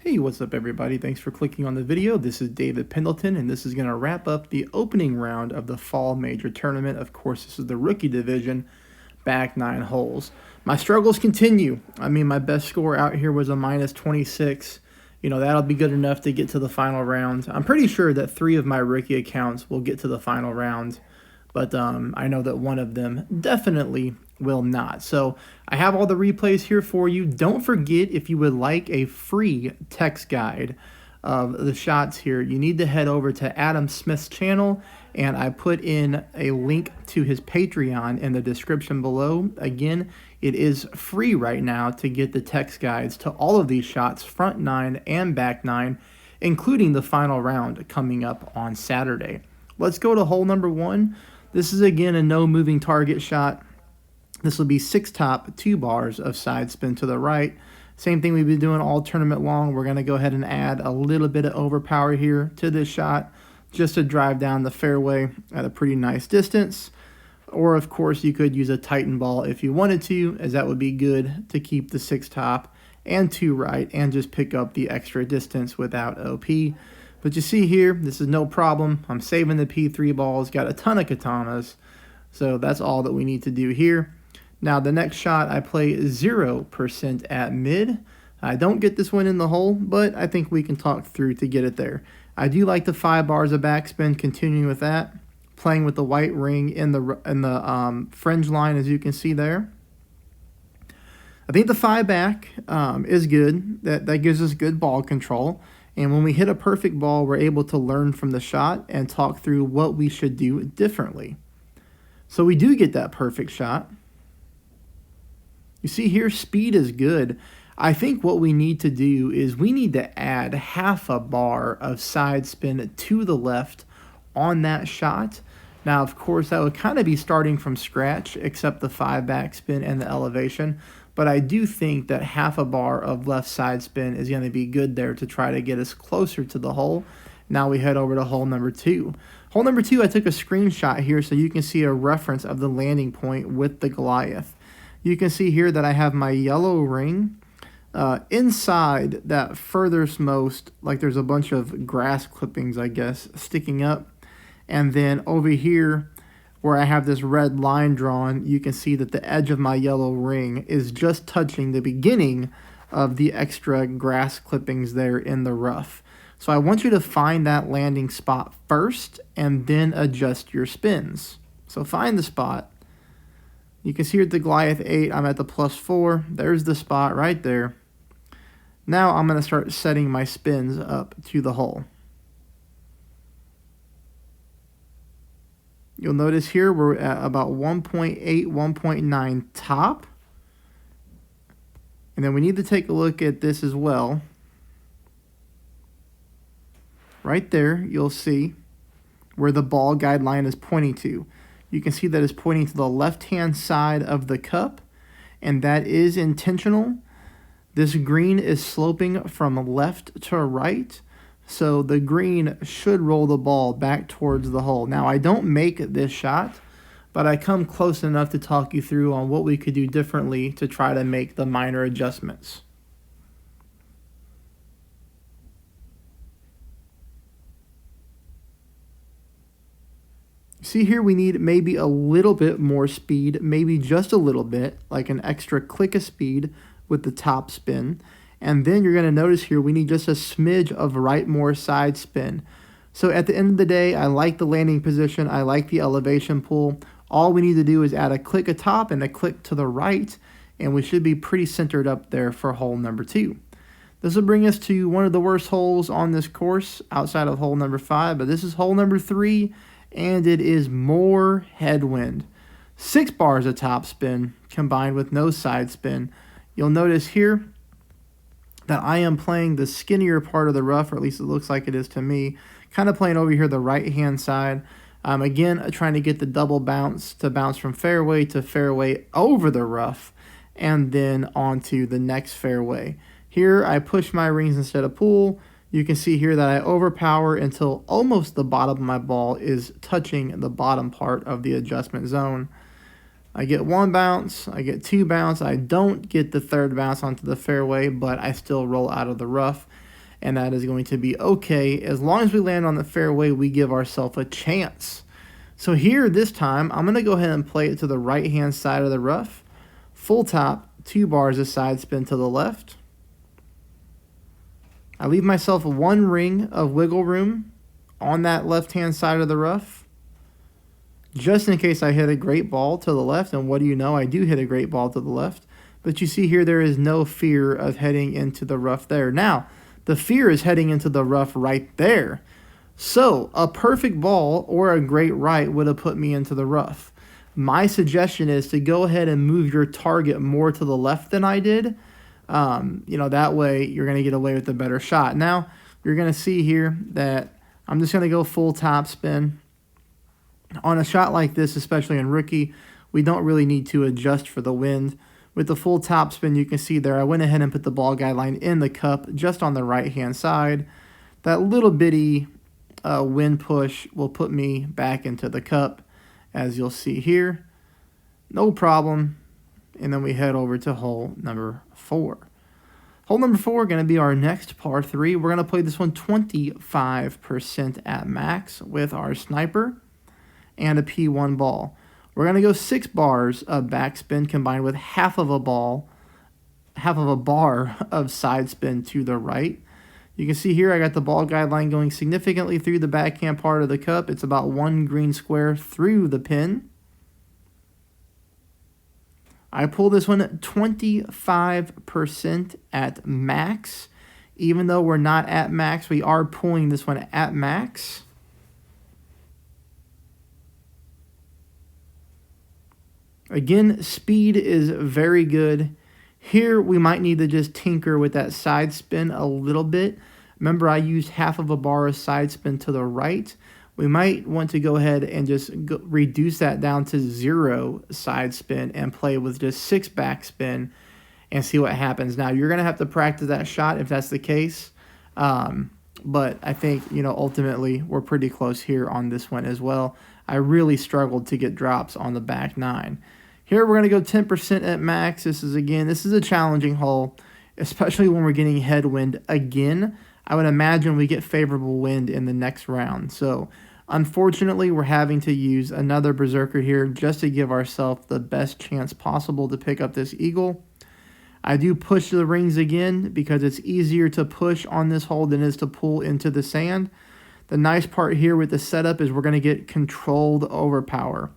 Hey, what's up everybody? Thanks for clicking on the video. This is David Pendleton, and this is going to wrap up the opening round of the Fall Major Tournament. Of course, this is the rookie division, back 9 holes. My struggles continue. I mean, my best score out here was a -26. You know, that'll be good enough to get to the final round. I'm pretty sure that 3 of my rookie accounts will get to the final round, but I know that one of them definitely will not. So I have all the replays here for you. Don't forget, if you would like a free text guide of the shots here, you need to head over to Adam Smith's channel, and I put in a link to his Patreon in the description below. Again, it is free right now to get the text guides to all of these shots, front 9 and back 9, including the final round coming up on Saturday. Let's go to hole number 1. This is again a no moving target shot. This will be 6 top, 2 bars of side spin to the right. Same thing we've been doing all tournament long. We're going to go ahead and add a little bit of overpower here to this shot just to drive down the fairway at a pretty nice distance. Or, of course, you could use a Titan ball if you wanted to, as that would be good to keep the 6 top and 2 right and just pick up the extra distance without OP. But you see here, this is no problem. I'm saving the P3 balls, got a ton of katanas, so that's all that we need to do here. Now, the next shot, I play 0% at mid. I don't get this one in the hole, but I think we can talk through to get it there. I do like the 5 bars of backspin, continuing with that. Playing with the white ring in the fringe line, as you can see there. I think the 5 back is good. That gives us good ball control. And when we hit a perfect ball, we're able to learn from the shot and talk through what we should do differently. So we do get that perfect shot. You see here, speed is good. I think what we need to do is we need to add half a bar of side spin to the left on that shot. Now, of course, that would kind of be starting from scratch, except the 5 backspin and the elevation. But I do think that half a bar of left side spin is going to be good there to try to get us closer to the hole. Now we head over to hole number 2. Hole number 2, I took a screenshot here so you can see a reference of the landing point with the Goliath. You can see here that I have my yellow ring inside that furthest, like there's a bunch of grass clippings, I guess, sticking up. And then over here where I have this red line drawn, you can see that the edge of my yellow ring is just touching the beginning of the extra grass clippings there in the rough. So I want you to find that landing spot first and then adjust your spins. So find the spot. You can see here at the Goliath 8, I'm at the +4. There's the spot right there. Now I'm going to start setting my spins up to the hole. You'll notice here we're at about 1.8, 1.9 top. And then we need to take a look at this as well. Right there, you'll see where the ball guide line is pointing to. You can see that it's pointing to the left-hand side of the cup, and that is intentional. This green is sloping from left to right, so the green should roll the ball back towards the hole. Now, I don't make this shot, but I come close enough to talk you through on what we could do differently to try to make the minor adjustments. See here, we need maybe a little bit more speed, maybe just a little bit, like an extra click of speed with the top spin. And then you're going to notice here we need just a smidge of right more side spin. So at the end of the day, I like the landing position. I like the elevation pull. All we need to do is add a click at top and a click to the right, and we should be pretty centered up there for hole number 2. This will bring us to one of the worst holes on this course outside of hole number 5, but this is hole number 3. And it is more headwind. 6 bars of top spin combined with no side spin. You'll notice here that I am playing the skinnier part of the rough, or at least it looks like it is to me. Kind of playing over here the right-hand side. Again, trying to get the double bounce to bounce from fairway to fairway over the rough and then onto the next fairway. Here, I push my rings instead of pull. You can see here that I overpower until almost the bottom of my ball is touching the bottom part of the adjustment zone. I get 1 bounce, I get 2 bounce, I don't get the 3rd bounce onto the fairway, but I still roll out of the rough. and that is going to be okay. As long as we land on the fairway, we give ourselves a chance. So here, this time, I'm going to go ahead and play it to the right-hand side of the rough. Full top, 2 bars of side spin to the left. I leave myself 1 ring of wiggle room on that left-hand side of the rough, just in case I hit a great ball to the left. And what do you know? I do hit a great ball to the left. But you see here, there is no fear of heading into the rough there. Now, the fear is heading into the rough right there. So a perfect ball or a great right would have put me into the rough. My suggestion is to go ahead and move your target more to the left than I did. That way you're going to get away with a better shot. Now, you're going to see here that I'm just going to go full top spin. On a shot like this, especially in rookie, we don't really need to adjust for the wind. With the full top spin, you can see there, I went ahead and put the ball guideline in the cup just on the right-hand side. That little bitty wind push will put me back into the cup, as you'll see here. No problem. And then we head over to hole number 4. Hole number 4 going to be our next par 3. We're going to play this one 25% at max with our sniper and a P1 ball. We're going to go 6 bars of backspin combined with half of a bar of side spin to the right. You can see here I got the ball guideline going significantly through the backhand part of the cup. It's about 1 green square through the pin. I pull this one at 25% at max. Even though we're not at max, we are pulling this one at max. Again, speed is very good. Here, we might need to just tinker with that side spin a little bit. Remember, I used half of a bar of side spin to the right. We might want to go ahead and just reduce that down to 0 side spin and play with just 6 backspin and see what happens. Now, you're going to have to practice that shot if that's the case. But I think, ultimately, we're pretty close here on this one as well. I really struggled to get drops on the back 9. Here we're going to go 10% at max. This is a challenging hole, especially when we're getting headwind again. I would imagine we get favorable wind in the next round. So, unfortunately, we're having to use another berserker here just to give ourselves the best chance possible to pick up this eagle. I do push the rings again because it's easier to push on this hole than it is to pull into the sand. The nice part here with the setup is we're going to get controlled overpower.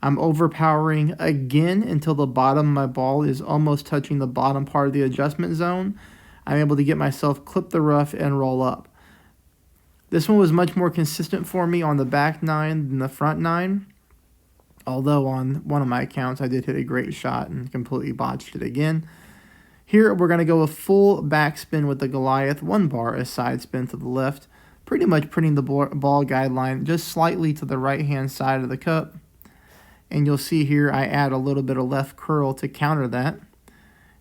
I'm overpowering again until the bottom of my ball is almost touching the bottom part of the adjustment zone. I'm able to get myself clip the rough and roll up. This one was much more consistent for me on the back 9 than the front 9. Although on one of my accounts I did hit a great shot and completely botched it again. Here we're going to go a full backspin with the Goliath, 1 bar a side spin to the left. Pretty much putting the ball guideline just slightly to the right-hand side of the cup. And you'll see here I add a little bit of left curl to counter that.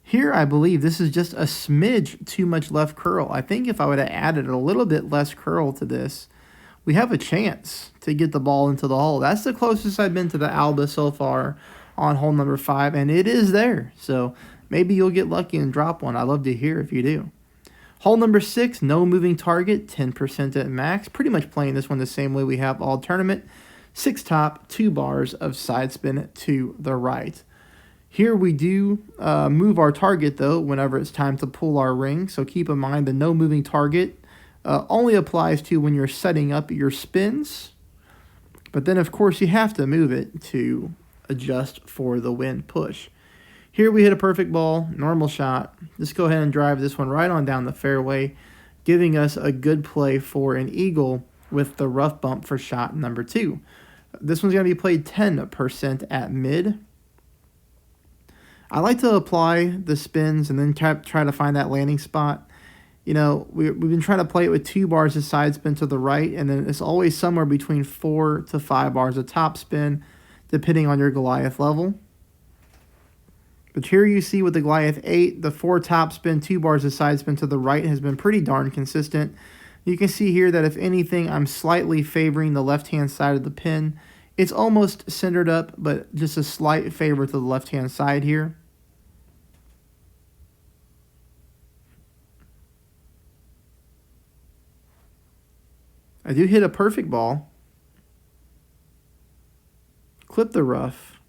Here I believe this is just a smidge too much left curl. I think if I would have added a little bit less curl to this, we have a chance to get the ball into the hole. That's the closest I've been to the Alba so far on hole number 5, and it is there. So maybe you'll get lucky and drop one. I'd love to hear if you do. Hole number 6, no moving target, 10% at max. Pretty much playing this one the same way we have all tournament. 6 top, 2 bars of side spin to the right. Here we do move our target, though, whenever it's time to pull our ring. So keep in mind the no moving target only applies to when you're setting up your spins. But then, of course, you have to move it to adjust for the wind push. Here we hit a perfect ball, normal shot. Just go ahead and drive this one right on down the fairway, giving us a good play for an eagle with the rough bump for shot number 2. This one's going to be played 10% at mid. I like to apply the spins and then try to find that landing spot. We've been trying to play it with 2 bars of side spin to the right, and then it's always somewhere between 4 to 5 bars of top spin, depending on your Goliath level. But here you see with the Goliath 8, the 4 top spin, 2 bars of side spin to the right has been pretty darn consistent. You can see here that if anything, I'm slightly favoring the left-hand side of the pin. It's almost centered up, but just a slight favor to the left-hand side here. I do hit a perfect ball. Clip the rough.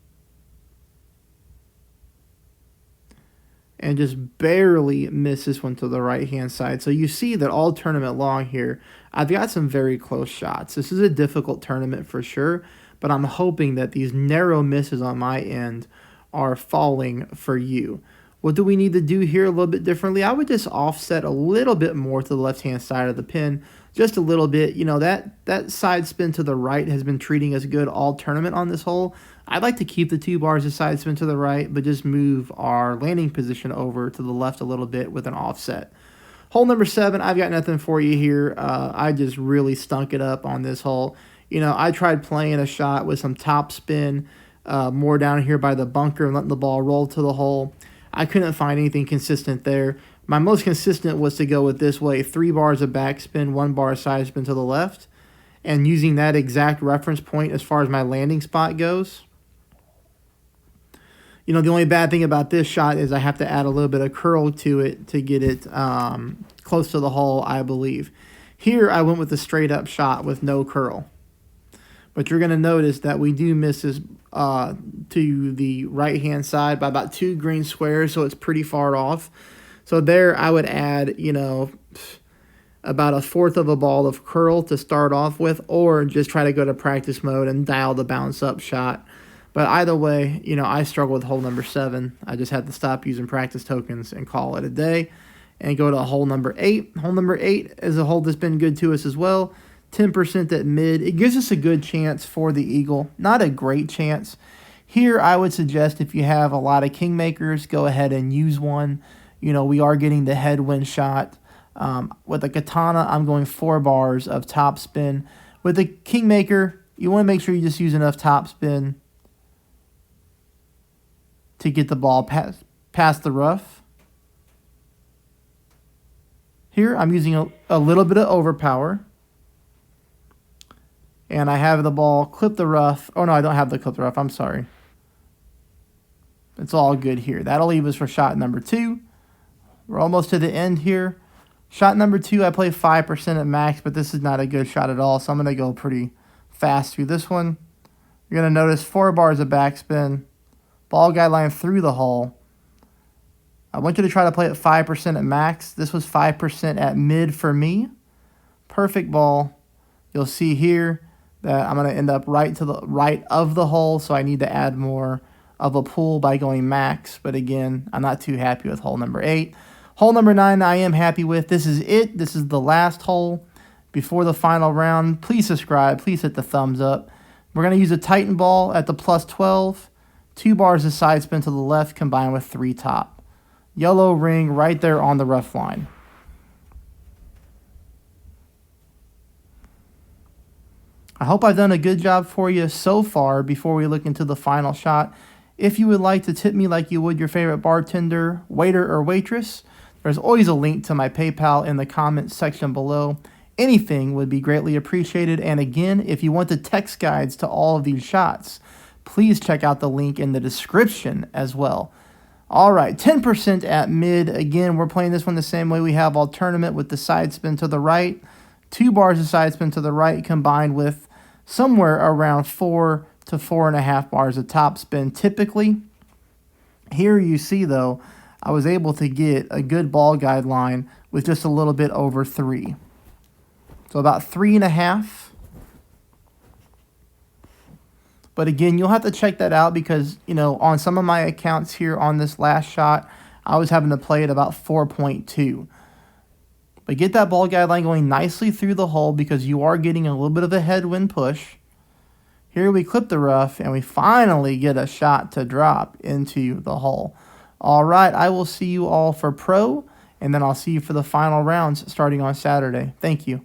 And just barely miss this one to the right-hand side. So you see that all tournament long here, I've got some very close shots. This is a difficult tournament for sure, but I'm hoping that these narrow misses on my end are falling for you. What do we need to do here a little bit differently? I would just offset a little bit more to the left-hand side of the pin, just a little bit. You know, that side spin to the right has been treating us good all tournament on this hole. I'd like to keep the 2 bars of side spin to the right, but just move our landing position over to the left a little bit with an offset. Hole number 7, I've got nothing for you here. I just really stunk it up on this hole. You know, I tried playing a shot with some top spin, more down here by the bunker and letting the ball roll to the hole. I couldn't find anything consistent there. My most consistent was to go with this way, 3 bars of backspin, 1 bar of side spin to the left, and using that exact reference point as far as my landing spot goes. You know, the only bad thing about this shot is I have to add a little bit of curl to it to get it close to the hole, I believe. Here, I went with a straight-up shot with no curl. But you're going to notice that we do miss this to the right-hand side by about 2 green squares, so it's pretty far off. So there, I would add, you know, about 1/4 of a ball of curl to start off with, or just try to go to practice mode and dial the bounce-up shot. But either way, you know, I struggle with hole number 7. I just had to stop using practice tokens and call it a day and go to hole number 8. Hole number 8 is a hole that's been good to us as well. 10% at mid. It gives us a good chance for the eagle. Not a great chance. Here, I would suggest if you have a lot of kingmakers, go ahead and use one. You know, we are getting the headwind shot. With a katana, I'm going 4 bars of top spin. With the kingmaker, you want to make sure you just use enough top spin to get the ball past the rough. Here, I'm using a little bit of overpower. And I have the ball clip the rough. Oh, no, I don't have the clip the rough. I'm sorry. It's all good here. That'll leave us for shot number 2. We're almost to the end here. Shot number 2, I play 5% at max, but this is not a good shot at all, so I'm going to go pretty fast through this one. You're going to notice 4 bars of backspin. Ball guideline through the hole. I want you to try to play at 5% at max. This was 5% at mid for me. Perfect ball. You'll see here that I'm going to end up right to the right of the hole, so I need to add more of a pull by going max. But again, I'm not too happy with hole number 8. Hole number 9, I am happy with. This is it. This is the last hole before the final round. Please subscribe. Please hit the thumbs up. We're going to use a Titan ball at the plus 12. 2 bars of side spin to the left combined with 3 top. Yellow ring right there on the rough line. I hope I've done a good job for you so far before we look into the final shot. If you would like to tip me like you would your favorite bartender, waiter, or waitress, there's always a link to my PayPal in the comments section below. Anything would be greatly appreciated. And again, if you want the text guides to all of these shots, please check out the link in the description as well. All right, 10% at mid. Again, we're playing this one the same way we have all tournament with the side spin to the right. 2 bars of side spin to the right combined with somewhere around 4 to 4.5 bars of top spin typically. Here you see, though, I was able to get a good ball guideline with just a little bit over 3. So about 3.5. But again, you'll have to check that out because, you know, on some of my accounts here on this last shot, I was having to play at about 4.2. But get that ball guideline going nicely through the hole because you are getting a little bit of a headwind push. Here we clip the rough and we finally get a shot to drop into the hole. All right, I will see you all for pro, and then I'll see you for the final rounds starting on Saturday. Thank you.